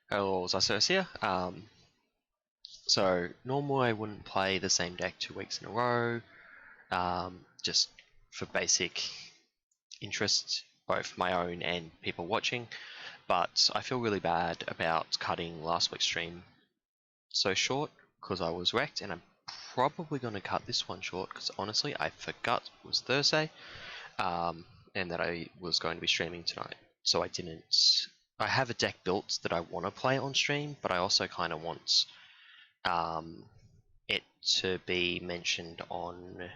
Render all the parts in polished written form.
Hello, Sorcerer here. So normally I wouldn't play the same deck 2 weeks in a row, just for basic interest, both my own and people watching. But I feel really bad about cutting last week's stream so short because I was wrecked, and I'm probably going to cut this one short because honestly I forgot it was Thursday, and that I was going to be streaming tonight, so I didn't. I have a deck built that I want to play on stream, but I also kind of want it to be mentioned on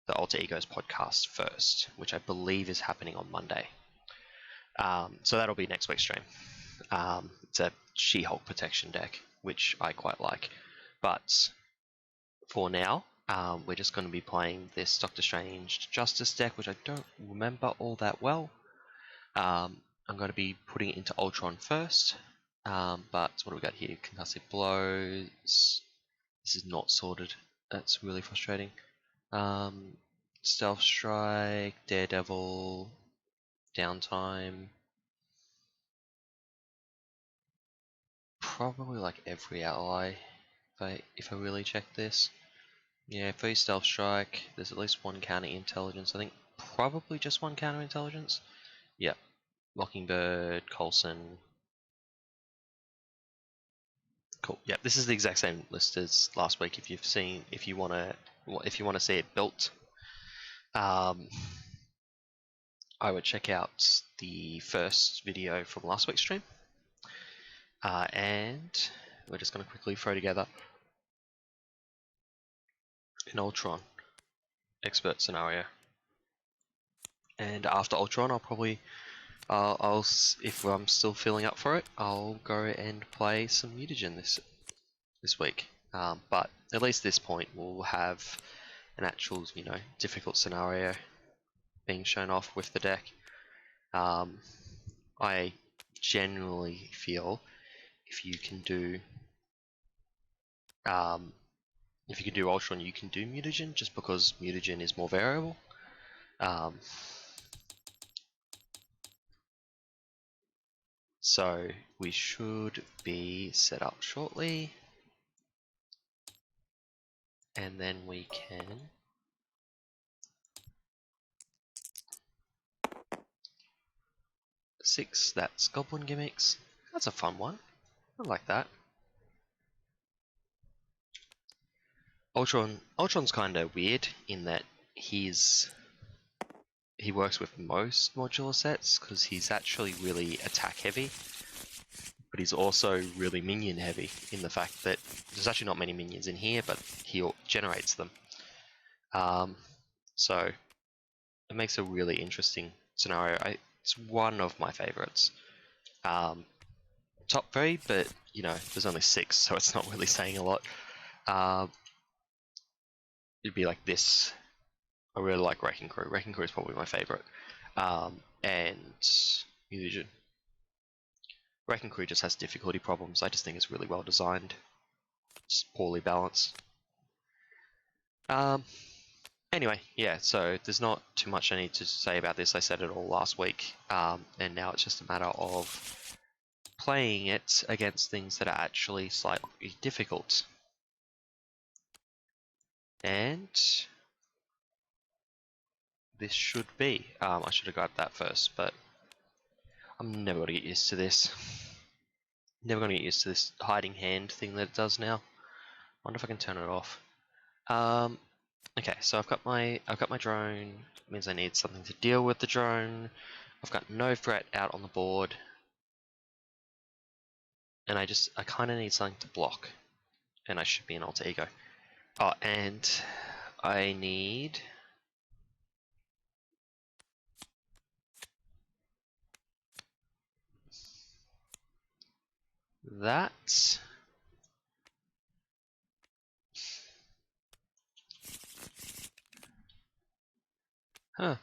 the Alter Egos podcast first, which I believe is happening on Monday. So that'll be next week's stream. It's a She-Hulk protection deck, which I quite like. But for now, we're just going to be playing this Doctor Strange Justice deck, which I don't remember all that well. I'm going to be putting it into Ultron first. But what do we got here? Concussive blows. This is not sorted. That's really frustrating. Stealth Strike, Daredevil, Downtime. Probably like every ally if I really check this. Yeah, free Stealth Strike. There's at least one Counterintelligence. I think probably just one Counterintelligence. Yep. Mockingbird, Coulson. Cool. Yeah, this is the exact same list as last week. If you want to see it built, I would check out the first video from last week's stream. And we're just going to quickly throw together an Ultron expert scenario. And after Ultron, I'll probably, if I'm still feeling up for it, I'll go and play some mutagen this week. But at least this point, we'll have an actual, difficult scenario being shown off with the deck. I generally feel if you can do Ultron, you can do mutagen, just because mutagen is more variable. So we should be set up shortly, and then we can that's Goblin Gimmicks. That's a fun one. I like that. Ultron's kind of weird in that he works with most modular sets because he's actually really attack heavy, but he's also really minion heavy in the fact that there's actually not many minions in here, but he generates them. So it makes a really interesting scenario. It's one of my favorites. Top 3, but there's only 6, so it's not really saying a lot. It'd be like this. I really like Wrecking Crew. Wrecking Crew is probably my favorite. And Illusion. Wrecking Crew just has difficulty problems. I just think it's really well designed. Just poorly balanced. Anyway, yeah, so there's not too much I need to say about this. I said it all last week. And now it's just a matter of playing it against things that are actually slightly difficult. And this should be. I should have got that first, but I'm never going to get used to this. Never going to get used to this hiding hand thing that it does now. Wonder if I can turn it off. Okay, so I've got my drone. It means I need something to deal with the drone. I've got no threat out on the board, and I kind of need something to block, and I should be an alter ego. Oh, and I need that. Huh.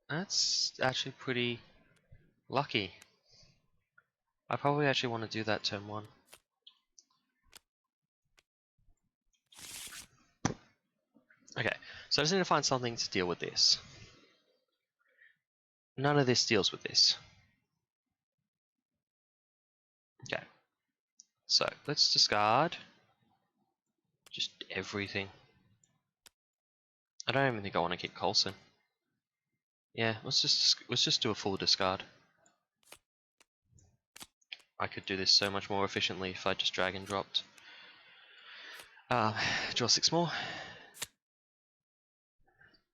That's actually pretty lucky. I probably actually want to do that turn 1. Okay, so I just need to find something to deal with this. None of this deals with this. So let's discard just everything. I don't even think I want to keep Coulson. Yeah, let's just do a full discard. I could do this so much more efficiently if I just drag and dropped. Draw 6 more.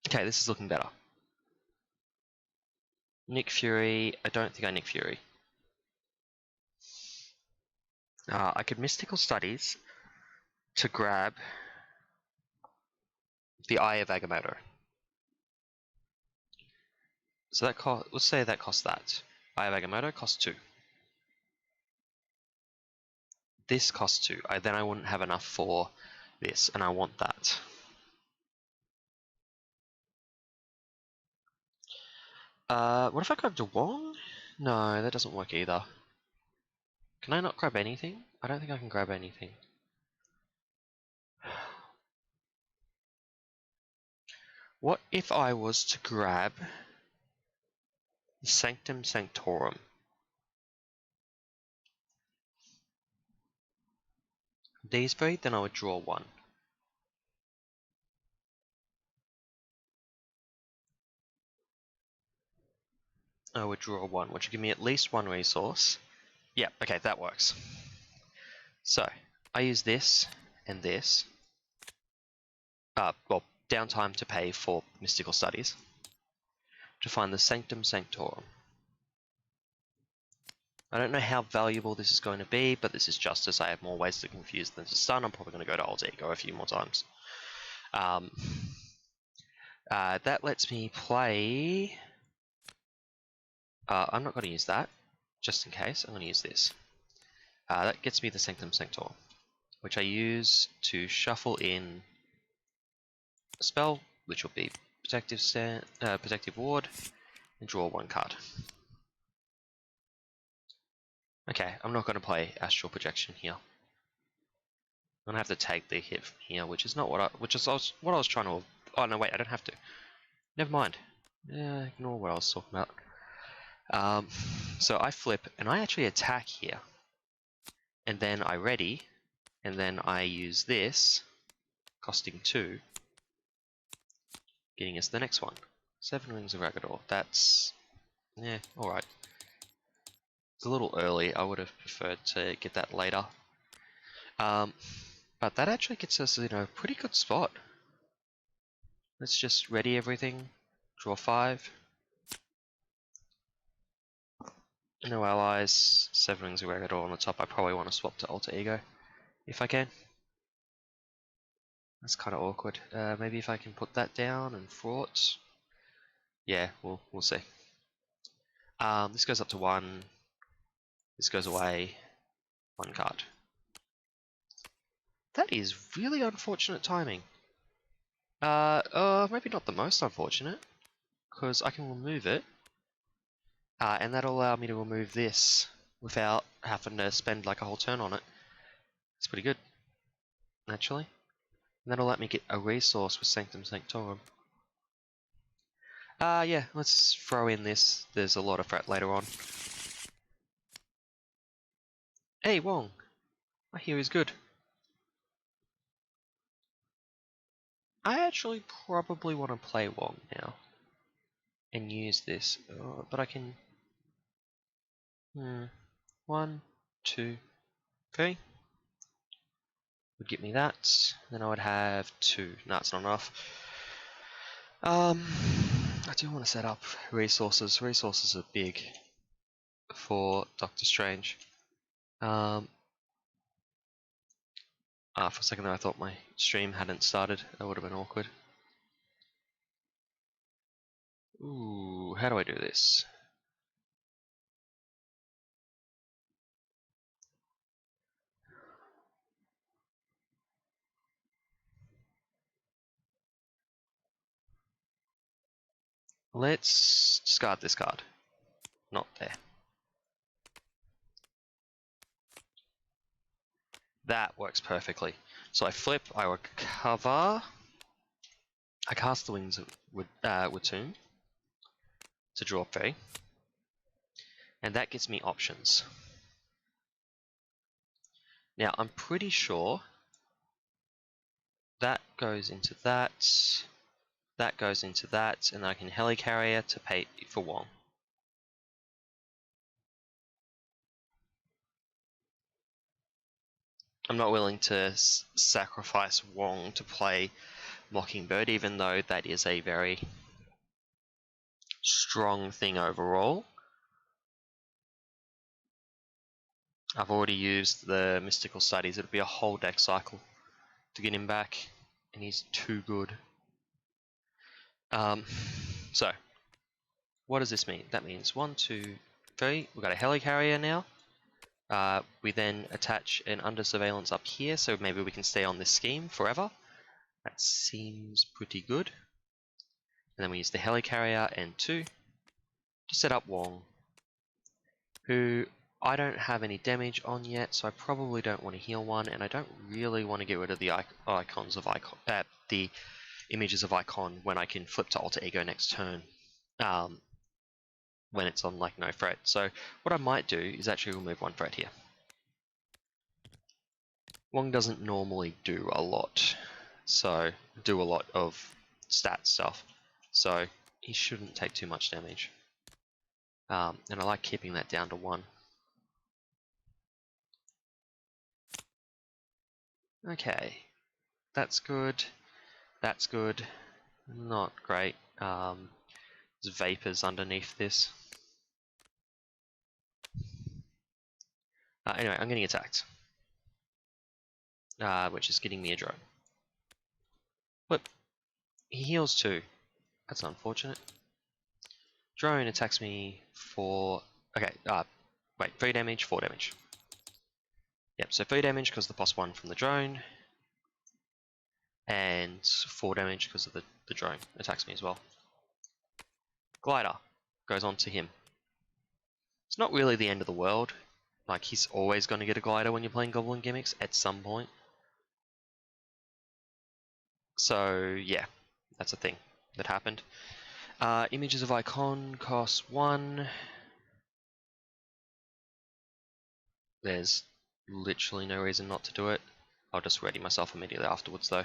Okay, this is looking better. Nick Fury. I don't think I Nick Fury. I could Mystical Studies to grab the Eye of Agamotto. So that let's say that costs that. Eye of Agamotto costs 2. This costs 2. Then I wouldn't have enough for this, and I want that. What if I grabbed a Wong? No, that doesn't work either. Can I not grab anything? I don't think I can grab anything. What if I was to grab the Sanctum Sanctorum? These three, then I would draw 1. I would draw 1, which would give me at least 1 resource. Yeah, okay, that works. So, I use this and this. Well, downtime to pay for Mystical Studies to find the Sanctum Sanctorum. I don't know how valuable this is going to be, but this is justice. I have more ways to confuse than to stun. I'm probably going to go to Alter Ego a few more times. That lets me play... I'm not going to use that, just in case. I'm going to use this. That gets me the Sanctum Sanctorum, which I use to shuffle in a spell, which will be Protective Ward, and draw 1 card. Okay, I'm not going to play Astral Projection here. I'm going to have to take the hit from here, which is not what I was trying to... Oh, no, wait, I don't have to. Never mind. Ignore what I was talking about. So I flip, and I actually attack here. And then I ready, and then I use this, costing 2, getting us the next one. 7 Wings of Ragador. That's... yeah, alright. It's a little early. I would have preferred to get that later. But that actually gets us in a pretty good spot. Let's just ready everything. Draw 5. No allies. 7 Wings of Ragador on the top. I probably want to swap to Alter Ego, if I can. That's kind of awkward. Maybe if I can put that down and fraught. Yeah, we'll see. This goes up to 1. This goes away. 1 card. That is really unfortunate timing. Maybe not the most unfortunate, because I can remove it, and that'll allow me to remove this without having to spend like a whole turn on it. It's pretty good, actually. And that'll let me get a resource with Sanctum Sanctorum. Yeah, let's throw in this. There's a lot of threat later on. Hey, Wong! I hear he's good. I actually probably want to play Wong now. And use this, but I can... 1, 2, 3. Would get me that. Then I would have 2. No, it's not enough. I do want to set up resources. Resources are big for Doctor Strange. For a second there I thought my stream hadn't started. That would have been awkward. Ooh, how do I do this? Let's discard this card. Not there. That works perfectly. So I flip, I recover. I cast the Wings with Tomb to draw 3. And that gives me options. Now, I'm pretty sure that goes into that goes into that, and then I can Helicarrier to pay for Wong. I'm not willing to sacrifice Wong to play Mockingbird, even though that is a very strong thing overall. I've already used the Mystical Studies. It'll be a whole deck cycle to get him back, and he's too good. So, what does this mean? That means 1, 2, 3. We've got a Helicarrier now. We then attach an under surveillance up here, so maybe we can stay on this scheme forever. That seems pretty good. And then we use the Helicarrier and 2 to set up Wong, who I don't have any damage on yet, so I probably don't want to heal one, and I don't really want to get rid of the the images of Icon when I can flip to Alter Ego next turn, when it's on like no threat. So what I might do is actually remove 1 threat here. Wong doesn't normally do a lot of stat stuff, so he shouldn't take too much damage. And I like keeping that down to 1. Okay, that's good. That's good. Not great. There's vapors underneath this. Anyway, I'm getting attacked, which is getting me a drone. Flip. He heals too. That's unfortunate. Drone attacks me for... Okay, wait, 3 damage, 4 damage. Yep, so 3 damage because of the +1 from the drone, and 4 damage because of the drone attacks me as well. Glider goes on to him. It's not really the end of the world. Like, he's always going to get a glider when you're playing Goblin Gimmicks at some point. So, yeah, that's a thing that happened. Images of Icon cost 1. There's literally no reason not to do it. I'll just ready myself immediately afterwards, though.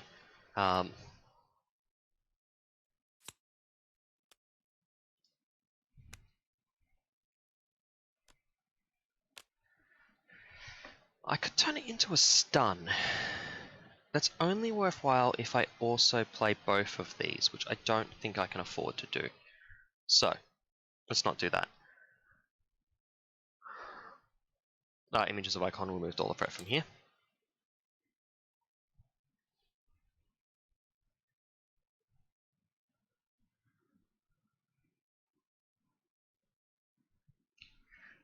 I could turn it into a stun. That's only worthwhile if I also play both of these, which I don't think I can afford to do. So, let's not do that. Images of Icon removed all the threat from here.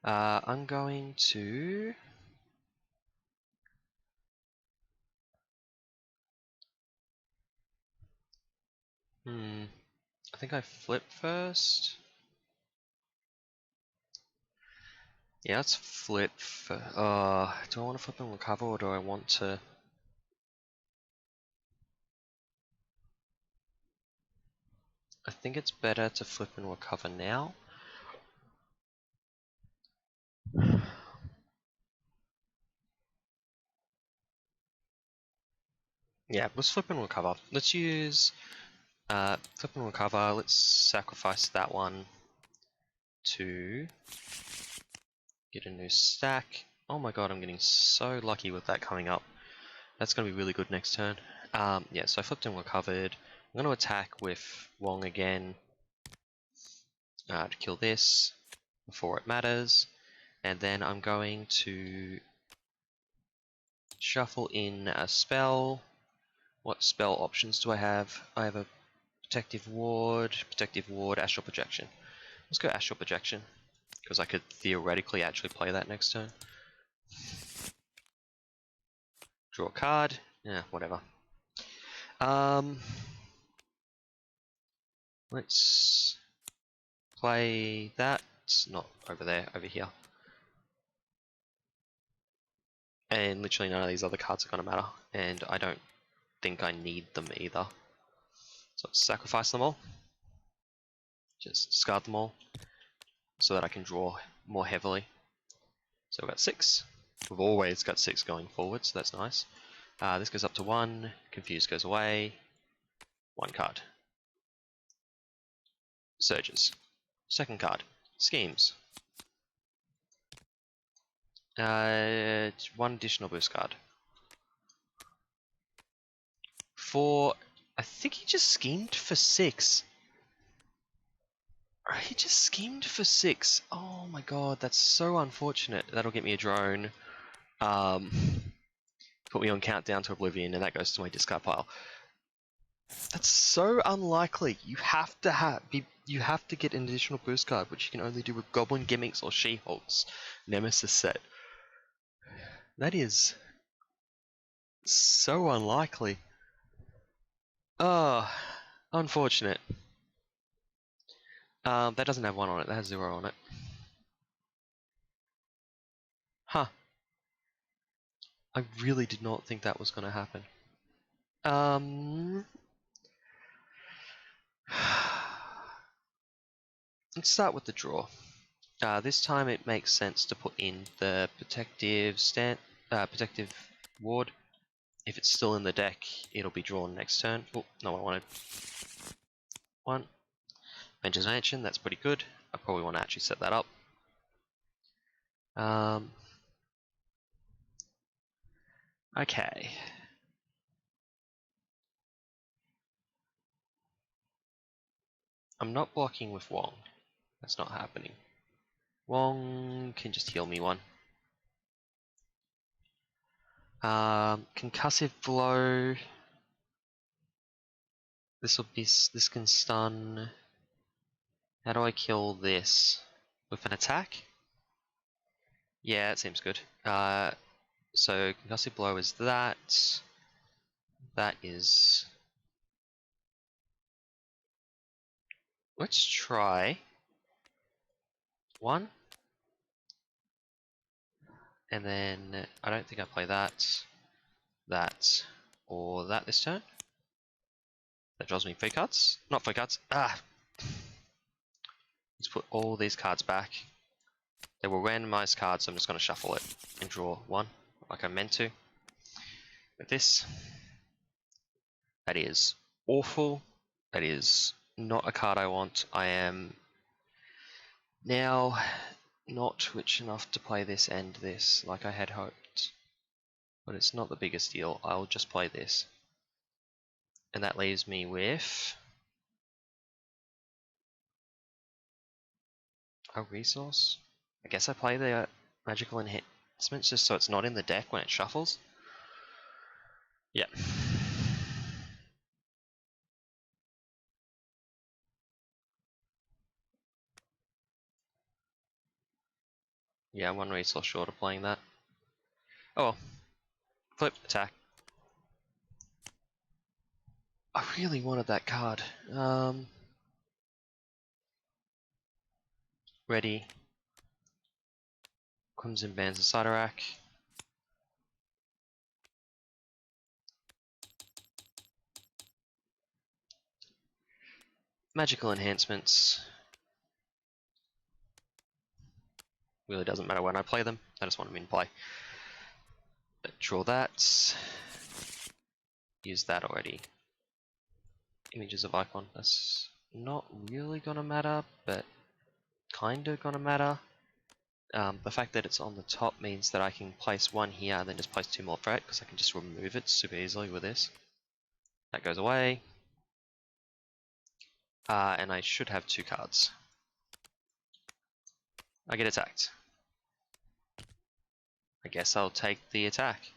I'm going to... I think I flip first. Yeah, let's flip. Do I want to flip and recover, or do I want to... I think it's better to flip and recover now. Yeah, let's flip and recover. Let's use flip and recover. Let's sacrifice that one to get a new stack. Oh my god, I'm getting so lucky with that coming up. That's going to be really good next turn. Yeah, so I flipped and recovered. I'm going to attack with Wong again to kill this before it matters. And then I'm going to shuffle in a spell. What spell options do I have? I have a Protective Ward, Astral Projection. Let's go Astral Projection, because I could theoretically actually play that next turn. Draw a card. Yeah, whatever. Let's play that. It's not over there, over here. And literally none of these other cards are going to matter, and I don't think I need them either. So let's sacrifice them all. Just discard them all, so that I can draw more heavily. So we've got 6. We've always got 6 going forward, so that's nice. This goes up to 1. Confuse goes away. 1 card. Surges. Second card. Schemes. 1 additional boost card. 4. I think he just schemed for 6. He just schemed for 6. Oh my god, that's so unfortunate. That'll get me a drone. Put me on Countdown to Oblivion, and that goes to my discard pile. That's so unlikely. You have to get an additional boost card, which you can only do with Goblin Gimmicks or She-Hulk's Nemesis set. That is so unlikely. Oh, unfortunate. That doesn't have 1 on it. That has 0 on it. Huh. I really did not think that was going to happen. Let's start with the draw. This time it makes sense to put in the protective ward. If it's still in the deck, it'll be drawn next turn. Oh, no, I wanted 1. Avengers Mansion, that's pretty good. I probably want to actually set that up. Okay. I'm not blocking with Wong. That's not happening. Wong can just heal me 1. Concussive blow. This can stun. How do I kill this? With an attack? Yeah, it seems good. So concussive blow is that. That is. Let's try 1. And then I don't think I play that, or that this turn. That draws me 3 cards. Not 3 cards. Let's put all these cards back. They were randomized cards, so I'm just going to shuffle it and draw 1, like I meant to. With this. That is awful. That is not a card I want. I am now not rich enough to play this and this like I had hoped. But it's not the biggest deal. I'll just play this. And that leaves me with a resource. I guess I play the magical enhancements just so it's not in the deck when it shuffles. Yeah. Yeah, 1 resource short of playing that. Oh well. Flip, attack. I really wanted that card. Ready. Crimson Bands of Sidorak. Magical enhancements. Really doesn't matter when I play them. I just want them in play. Draw that. Use that already. Images of Icon. That's not really gonna matter, but kinda gonna matter. The fact that it's on the top means that I can place 1 here and then just place 2 more for it, because I can just remove it super easily with this. That goes away. And I should have 2 cards. I get attacked. I guess I'll take the attack.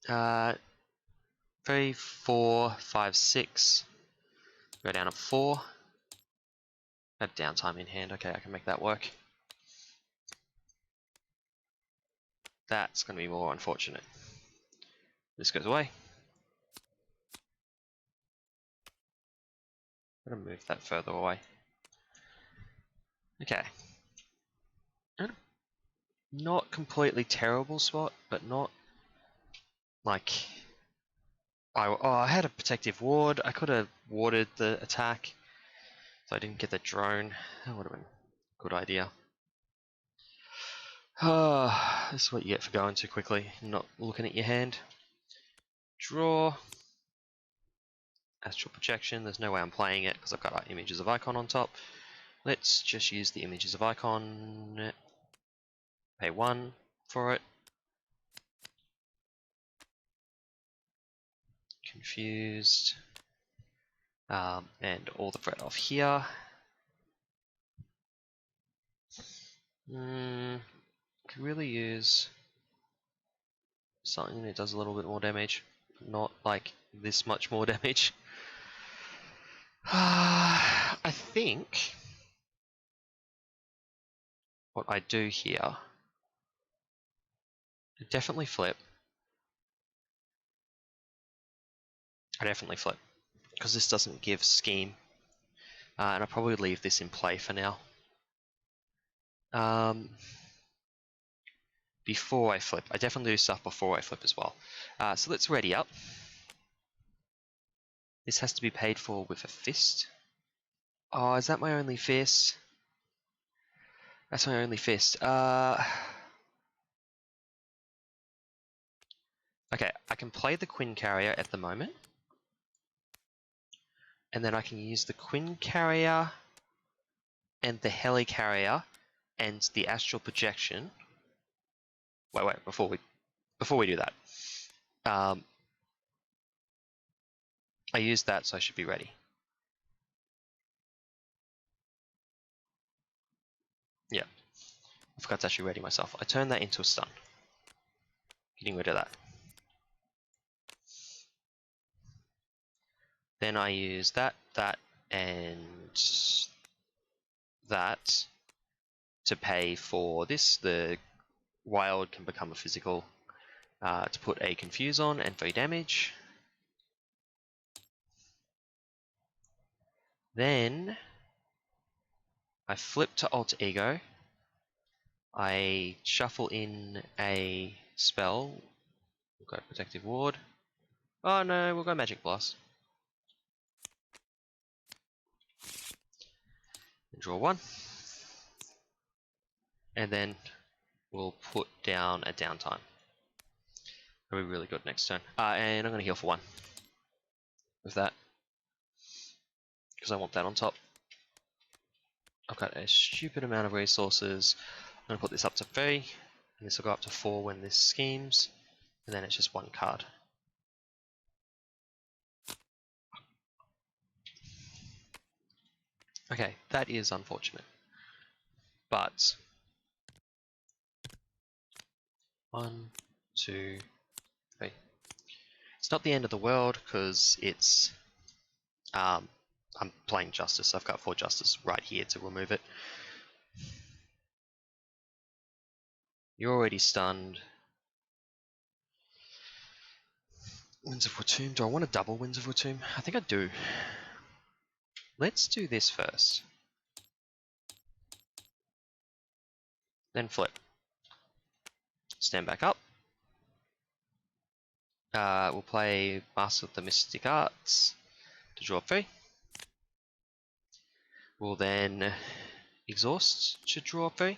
Uh, 3, 4, 5, 6. Go down to 4. I have downtime in hand. Okay, I can make that work. That's going to be more unfortunate. This goes away. I'm going to move that further away. Okay. Not completely terrible spot, but not like... I had a protective ward. I could have warded the attack. So I didn't get the drone. That would have been a good idea. This is what you get for going too quickly, not looking at your hand. Draw. Astral projection. There's no way I'm playing it because I've got images of icon on top. Let's just use the images of icon. Pay 1 for it. Confused. And all the threat off here. Could really use something that does a little bit more damage. Not like this much more damage. I think what I do here, I definitely flip. Because this doesn't give scheme. And I'll probably leave this in play for now. Before I flip. I definitely do stuff before I flip as well. So let's ready up. This has to be paid for with a fist. Oh, is that my only fist? That's my only fist. Okay, I can play the Quincarrier at the moment. And then I can use the Quincarrier and the Helicarrier and the Astral Projection. Wait, before we do that. I used that, so I should be ready. Yeah, I forgot to actually ready myself. I turned that into a stun. Getting rid of that. Then I use that, and that to pay for this. The wild can become a physical to put a confuse on and 3 damage. Then I flip to Alter Ego. I shuffle in a spell. We'll go Protective Ward. Oh no, we'll go Magic Blast. And draw 1. And then we'll put down a downtime. That'll be really good next turn. And I'm going to heal for 1 with that. Because I want that on top. I've got a stupid amount of resources. I'm going to put this up to 3. And this will go up to 4 when this schemes. And then it's just 1 card. Okay, that is unfortunate. But 1, 2, 3. It's not the end of the world because it's I'm playing Justice. I've got 4 Justice right here to remove it. You're already stunned. Winds of Watum. Do I want to double Winds of Watum? I think I do. Let's do this first. Then flip. Stand back up. We'll play Master of the Mystic Arts to draw 3. We'll then exhaust to draw 3.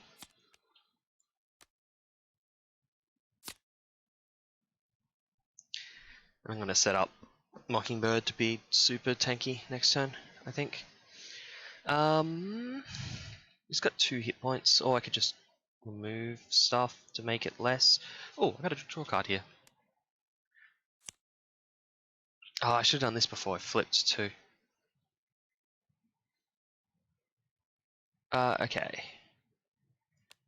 I'm going to set up Mockingbird to be super tanky next turn, I think. He's got 2 hit points, or I could just remove stuff to make it less. Oh, I got a draw card here. Oh, I should have done this before I flipped too. Okay.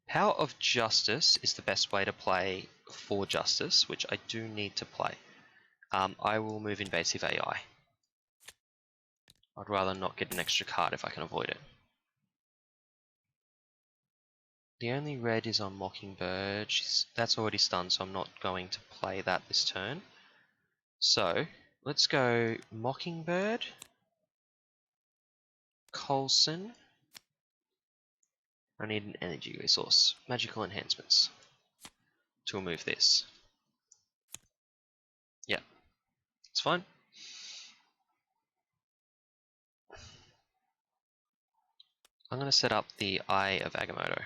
Power of Justice is the best way to play for Justice, which I do need to play. I will move Invasive AI. I'd rather not get an extra card if I can avoid it. The only red is on Mockingbird. That's already stunned, so I'm not going to play that this turn. So, let's go Mockingbird, Coulson. I need an energy resource. Magical enhancements. To remove this. Yeah, it's fine. I'm going to set up the Eye of Agamotto.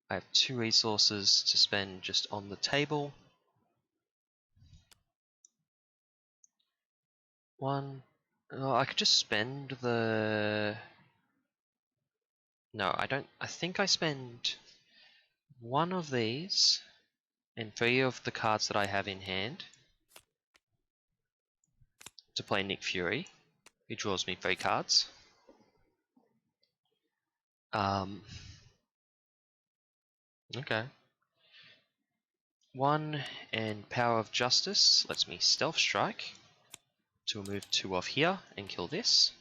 I have 2 resources to spend just on the table. 1. Oh, I could just spend the... No, I don't. I think I spend 1 of these and 3 of the cards that I have in hand to play Nick Fury, who draws me 3 cards. Okay. 1 and Power of Justice lets me Stealth Strike to remove 2 off here and kill this.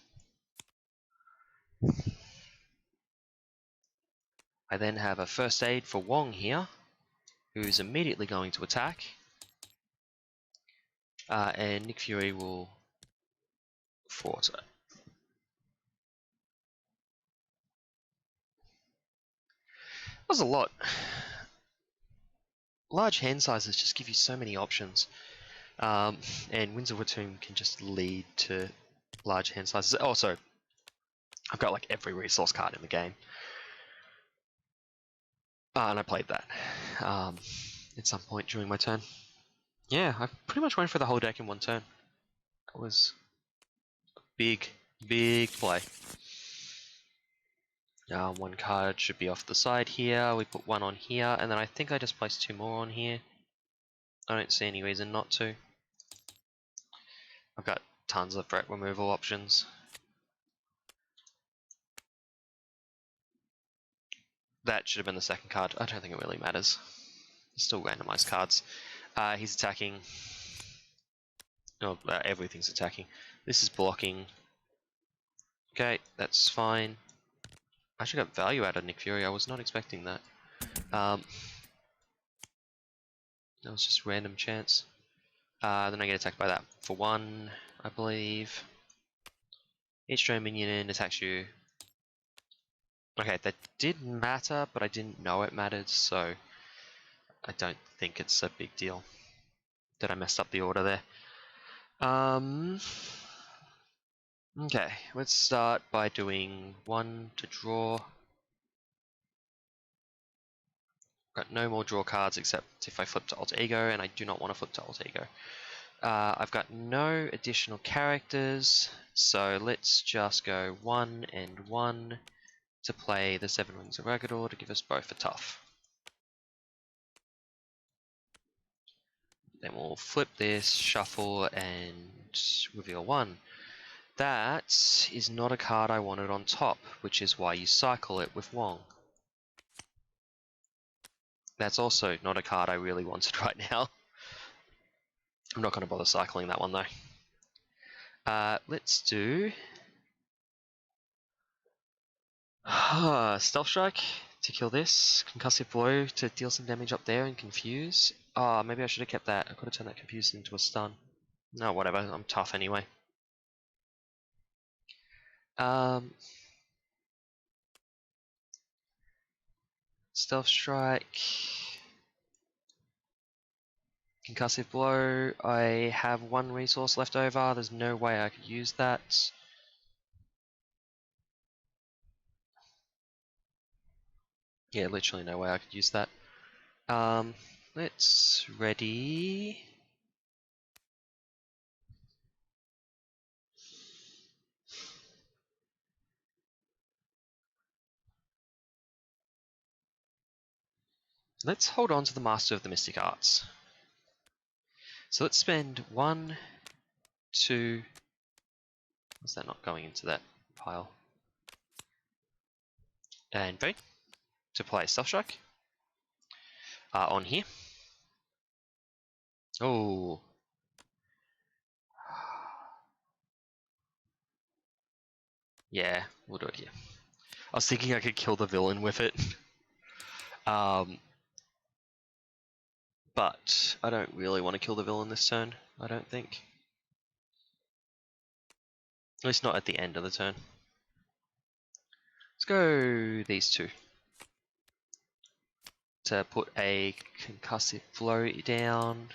I then have a First Aid for Wong here, who's immediately going to attack. And Nick Fury will thwart it. That was a lot. Large hand sizes just give you so many options. And Winds of Watoomb can just lead to large hand sizes. Also, I've got like every resource card in the game. And I played that at some point during my turn. Yeah, I pretty much went for the whole deck in one turn. That was a big play. 1 card should be off the side here. We put 1 on here, and then I think I just placed 2 more on here. I don't see any reason not to. I've got tons of threat removal options. That should have been the second card. I don't think it really matters. Still randomized cards. He's attacking. Oh, everything's attacking. This is blocking. Okay, that's fine. I actually got value out of Nick Fury. I was not expecting that. That was just random chance. Then I get attacked by that for 1, I believe. Each stray minion attacks you. Okay, that did matter, but I didn't know it mattered, so I don't think it's a big deal that I messed up the order there. Okay, let's start by doing 1 to draw. Got no more draw cards except if I flip to Alter Ego, and I do not want to flip to Alter Ego. I've got no additional characters, so let's just go 1 and 1 to play the 7 Rings of Ragador to give us both a tough. Then we'll flip this, shuffle, and reveal 1. That is not a card I wanted on top, which is why you cycle it with Wong. That's also not a card I really wanted right now. I'm not going to bother cycling that one though. Let's do Stealth Strike to kill this, Concussive Blow to deal some damage up there and confuse. Maybe I should have kept that. I could have turned that confuse into a stun. No, whatever, I'm tough anyway. Stealth Strike, Concussive Blow. I have 1 resource left over. There's no way I could use that. Yeah, literally no way I could use that. Let's ready. Let's hold on to the Master of the Mystic Arts. So let's spend 1, 2. Is that not going into that pile? And 3 to play Stealth Strike on here. Oh. Yeah, we'll do it here. I was thinking I could kill the villain with it. But I don't really want to kill the villain this turn, I don't think. At least not at the end of the turn. Let's go these 2. To put a Concussive Blow down.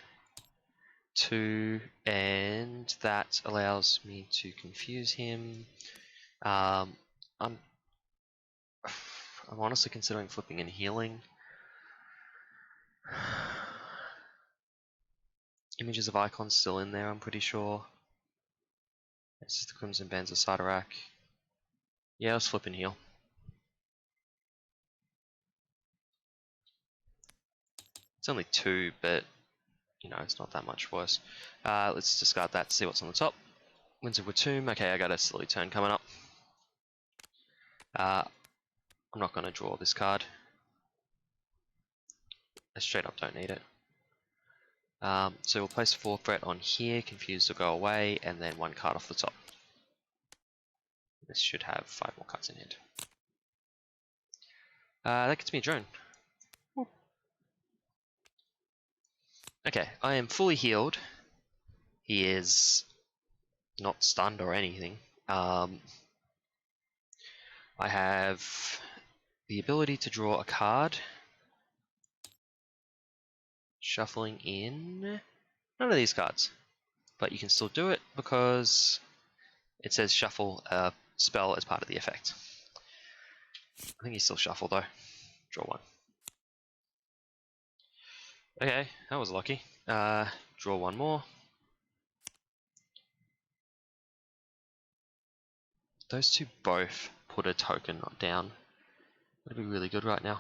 2, and that allows me to confuse him. I'm I'm honestly considering flipping and healing. Images of icons still in there, I'm pretty sure. This is the Crimson Bands of Sidorak. Yeah, let's flip and heal. It's only 2, but you know, it's not that much worse. Let's discard that to see what's on the top. Winds of Tomb. Okay, I got a silly turn coming up. I'm not going to draw this card. I straight up don't need it. So we'll place a 4 threat on here, Confused will go away, and then 1 card off the top. This should have 5 more cards in hand. That gets me a drone. Woo. Okay, I am fully healed. He is not stunned or anything. I have the ability to draw a card. Shuffling in none of these cards. But you can still do it because it says shuffle a spell as part of the effect. I think you still shuffle though. Draw 1. Okay, that was lucky. Draw 1 more. Those two both put a token down. That'd be really good right now.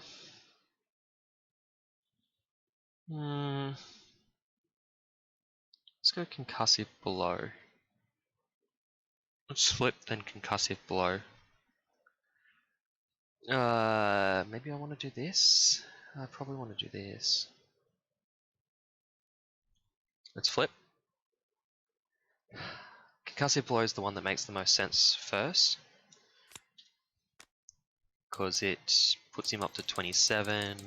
Let's go Concussive Blow. Let's flip, then Concussive Blow. Maybe I want to do this. I probably want to do this. Let's flip. Concussive Blow is the one that makes the most sense first, because it puts him up to 27.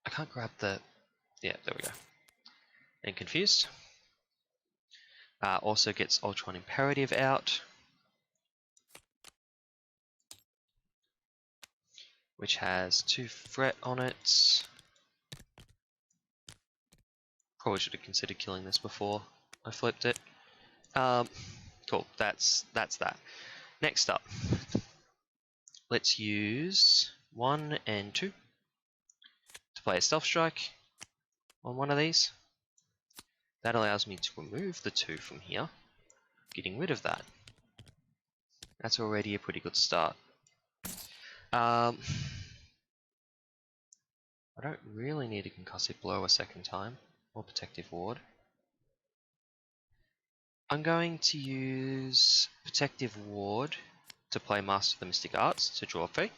I can't grab the... Yeah, there we go. And Confused. Also gets Ultron Imperative out, which has 2 threat on it. Probably should have considered killing this before I flipped it. Cool, that's that. Next up, let's use 1 and 2 to play a Stealth Strike on one of these. That allows me to remove the 2 from here, getting rid of that. That's already a pretty good start. I don't really need a Concussive Blow a second time, or Protective Ward. I'm going to use Protective Ward to play Master of the Mystic Arts to draw 3.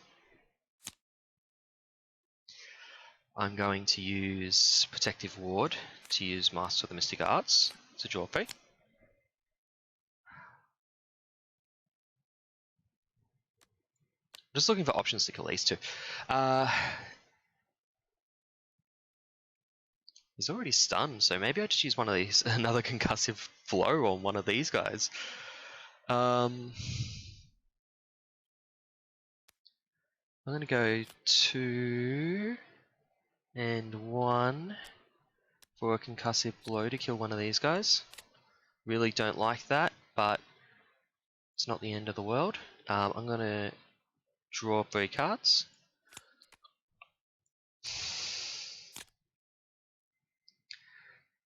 I'm going to use Protective Ward to use Master of the Mystic Arts to draw 3. Just looking for options to kill these 2. He's already stunned, so maybe I just use one of these, another Concussive Blow on one of these guys. I'm going to go 2 and 1 for a Concussive Blow to kill one of these guys. Really don't like that, but it's not the end of the world. I'm going to draw 3 cards.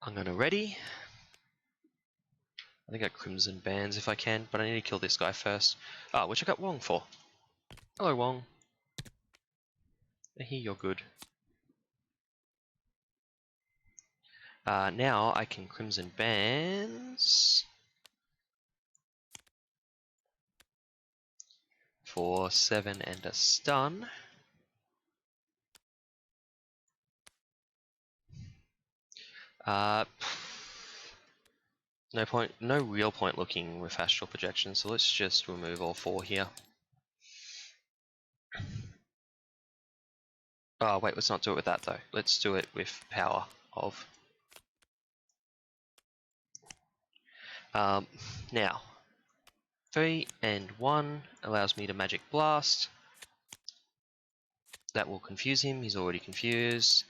I'm going to ready. I think I Crimson Bands if I can, but I need to kill this guy first. Which I got Wong for. Hello, Wong. I hear you're good. Now I can Crimson Bands for 7 and a stun. No real point looking with Astral Projection, so let's just remove all 4 here. Oh wait, let's not do it with that though. Let's do it with Power of. Now, 3 and 1 allows me to Magic Blast. That will confuse him, he's already confused.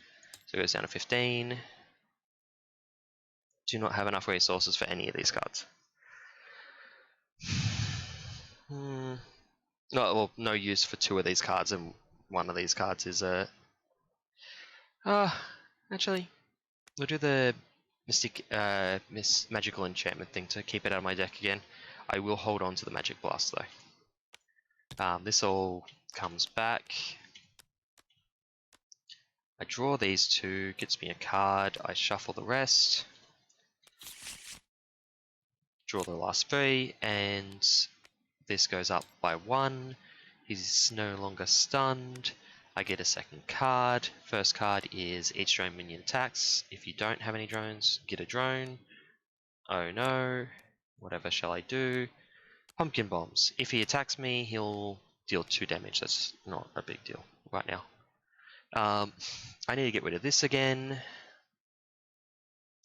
So it goes down to 15. do not have enough resources for any of these cards. No, well, no use for 2 of these cards, and 1 of these cards is actually, we'll do the magical enchantment thing to keep it out of my deck again. I will hold on to the Magic Blast though. This all comes back. I draw these 2, gets me a card. I shuffle the rest. Draw the last 3, and this goes up by 1. He's no longer stunned. I get a second card. First card is each drone minion attacks. If you don't have any drones, get a drone. Oh no. Whatever shall I do? Pumpkin Bombs. If he attacks me, he'll deal 2 damage. That's not a big deal right now. I need to get rid of this again.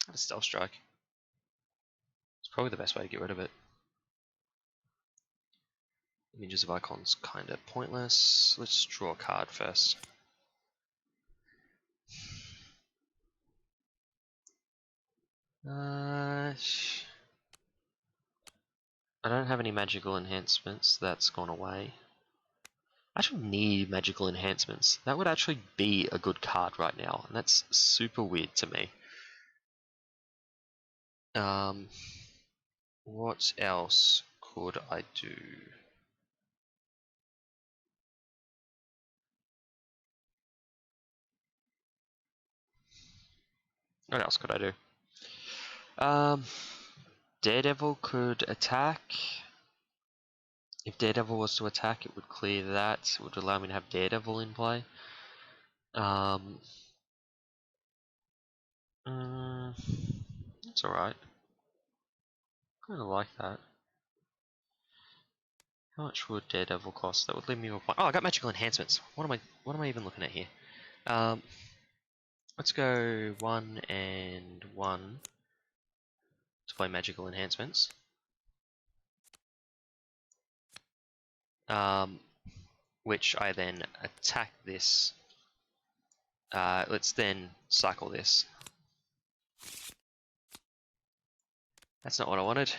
Have a Stealth Strike. It's probably the best way to get rid of it. Images of Icons kinda pointless. Let's draw a card first. I don't have any magical enhancements. That's gone away. I actually need magical enhancements. That would actually be a good card right now, and that's super weird to me. What else could I do? What else could I do? Daredevil could attack. If Daredevil was to attack, it would clear that. It would allow me to have Daredevil in play. That's alright. Kinda like that. How much would Daredevil cost? That would leave me with 1. Oh, I got magical enhancements. What am I even looking at here? Let's go 1 and 1 to play magical enhancements. Which I then attack this. Let's then cycle this. That's not what I wanted.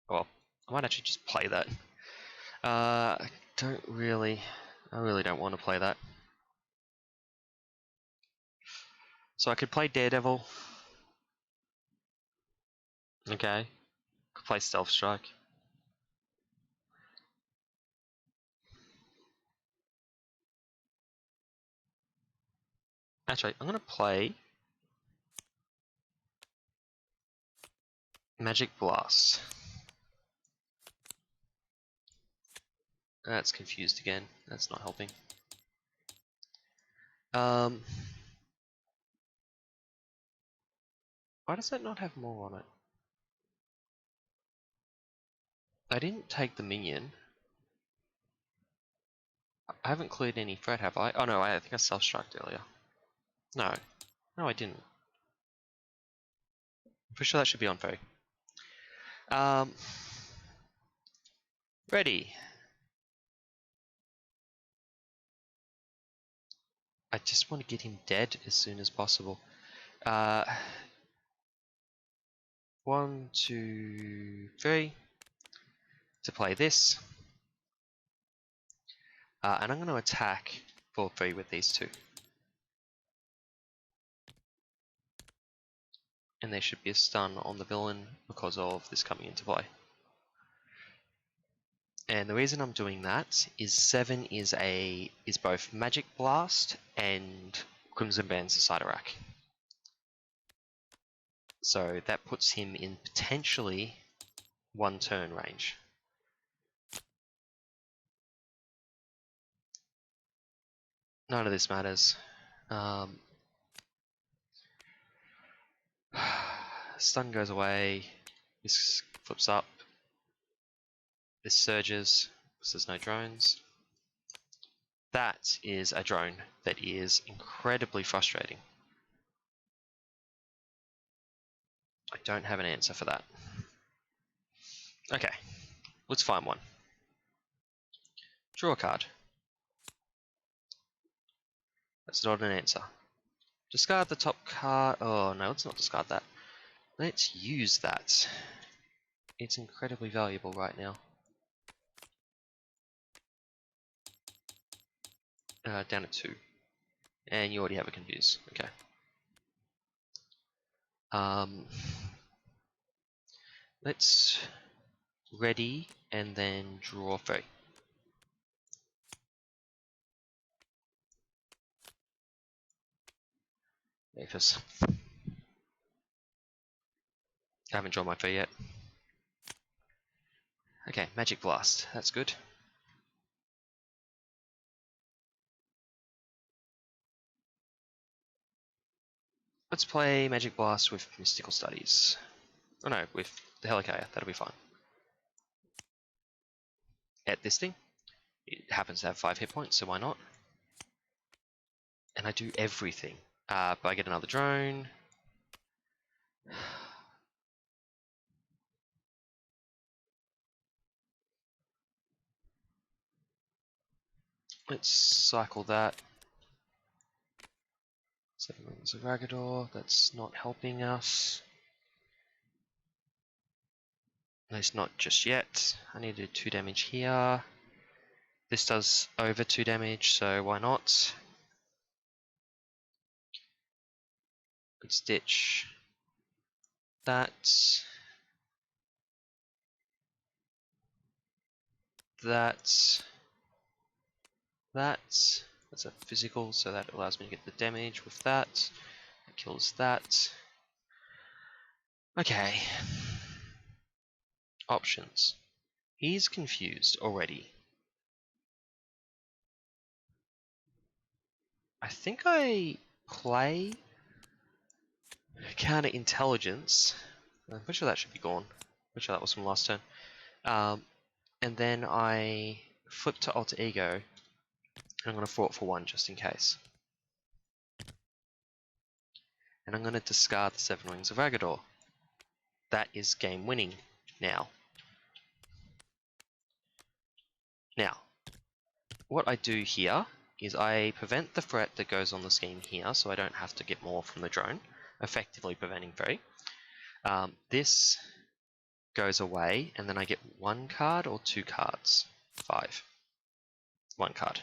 Well, I might actually just play that. I really don't want to play that. So I could play Daredevil. Okay. Could play Stealth Strike. Actually, I'm going to play Magic Blast. That's confused again. That's not helping. Why does that not have more on it? I didn't take the minion. I haven't cleared any threat, have I? Oh no, I think I self-struck earlier. No. No, I didn't. I'm pretty sure that should be on Fairy. Ready. I just want to get him dead as soon as possible. 1, 2, 3. To play this. And I'm going to attack for 3 with these 2. And there should be a stun on the villain because of this coming into play. And the reason I'm doing that is 7 is both Magic Blast and Crimson Band's Cyterac. So that puts him in potentially 1 turn range. None of this matters. Stun goes away. This flips up. This surges because there's no drones. That is a drone that is incredibly frustrating. I don't have an answer for that. Okay, let's find one. Draw a card. That's not an answer. Discard the top card. Oh no, let's not discard that. Let's use that. It's incredibly valuable right now. Down at 2. And you already have a Confuse. Okay. Let's ready and then draw 3. Maphis. I haven't drawn my 3 yet. Okay, Magic Blast. That's good. Let's play Magic Blast with Mystical Studies. Oh no, with the Helicarrier. That'll be fine. At this thing, it happens to have 5 hit points, so why not? And I do everything. But I get another drone. Let's cycle that. 7 Wings of Ragador. That's not helping us. At least not just yet. I need to do 2 damage here. This does over 2 damage, so why not? Let's ditch that. That's a physical, so that allows me to get the damage with that. That kills that. Okay. Options. He's confused already. I think I play Counterintelligence. I'm pretty sure that should be gone. Pretty sure that was from last turn. And then I flip to Alter Ego. And I'm going to throw it for 1 just in case. And I'm going to discard the 7 Wings of Ragador. That is game winning now. Now, what I do here is I prevent the threat that goes on the scheme here, so I don't have to get more from the drone, effectively preventing 3. This goes away, and then I get 1 card or 2 cards? 5. 1 card.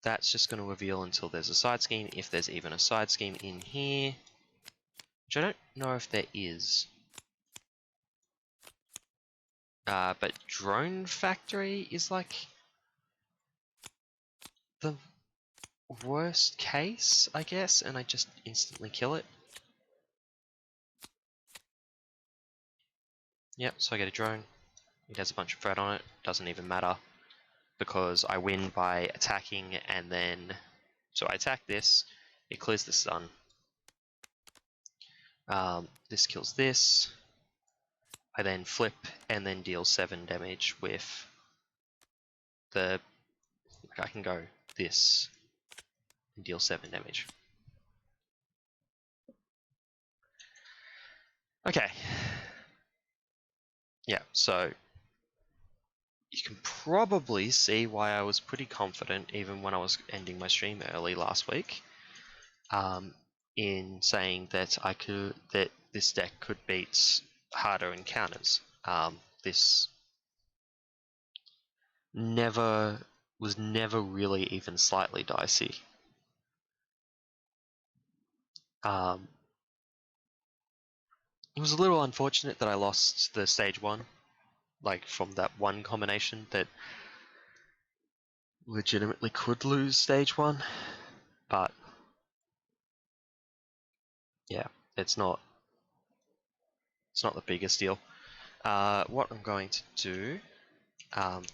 That's just going to reveal until there's a side scheme, if there's even a side scheme in here, which I don't know if there is. But Drone Factory is like the worst case, I guess, and I just instantly kill it. Yep, so I get a drone. It has a bunch of threat on it, doesn't even matter, because I win by attacking and then... So I attack this, it clears the stun. This kills this. I then flip and then deal 7 damage with the... Like I can go this and deal 7 damage. Okay. Yeah, so you can probably see why I was pretty confident, even when I was ending my stream early last week, in saying that this deck could beat harder encounters. This was never really even slightly dicey. It was a little unfortunate that I lost the stage 1, like from that one combination that legitimately could lose stage 1, but yeah, it's not the biggest deal. What I'm going to do,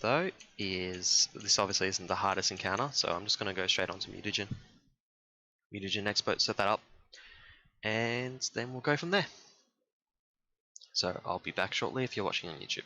though, is this obviously isn't the hardest encounter, so I'm just going to go straight onto mutagen. Mutagen expert, set that up, and then we'll go from there. So I'll be back shortly if you're watching on YouTube.